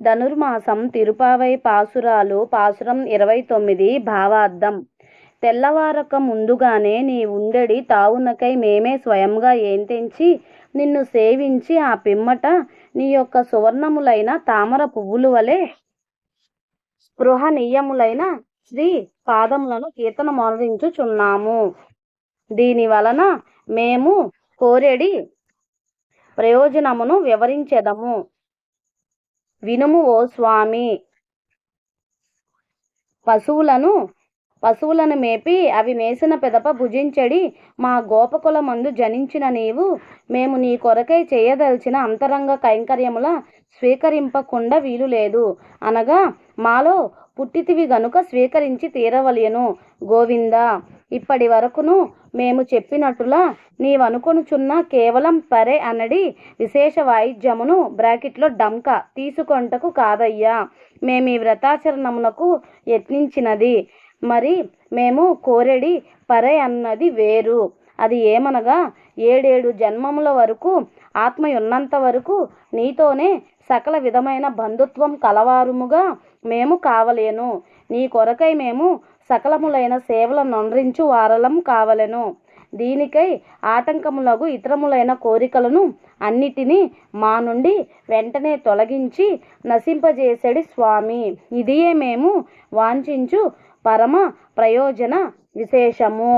ధనుర్మాసం తిరుపావై పాసురాలు పాసురం 29 భావార్థం. తెల్లవారక ముందుగానే నీ ఉండెడి తావునకై మేమే స్వయంగా ఏంతెంచి నిన్ను సేవించి ఆ పిమ్మట నీ యొక్క సువర్ణములైన తామర పువ్వులు వలె స్పృహనీయములైన శ్రీ పాదములను కీర్తన మొనరించుచున్నాము. దీని వలన మేము కోరెడి ప్రయోజనమును వివరించెదము. వినుము ఓ స్వామి. పశువులను మేపి అవి మేసిన పిదప భుజించెడి మా గోపకులమందు జనించిన నీవు మేము నీ కొరకై చేయదలిచిన అంతరంగ కైంకర్యముల స్వీకరింపకుండా వీలు లేదు అనగా మాలో పుట్టితివి గనుక స్వీకరించి తీరవలెను. గోవింద, ఇప్పటి వరకును మేము చెప్పినట్టులా నీవనుకొనుచున్న కేవలం పరే అనడి విశేష వాయిద్యమును బ్రాకెట్లో డంక తీసుకొంటకు కాదయ్యా మేమీ వ్రతాచరణమునకు యత్నించినది. మరి మేము కోరెడి పరే అన్నది వేరు. అది ఏమనగా 7 జన్మముల వరకు ఆత్మయున్నంత వరకు నీతోనే సకల విధమైన బంధుత్వం కలవారుముగా మేము కావలేను. నీ కొరకై మేము సకలములైన సేవల నొనరించు వారలం కావలెను. దీనికై ఆటంకములగు ఇతరములైన కోరికలను అన్నిటినీ మా నుండి వెంటనే తొలగించి నశింపజేసెడి స్వామి. ఇదియే మేము వాంఛించు పరమ ప్రయోజన విశేషము.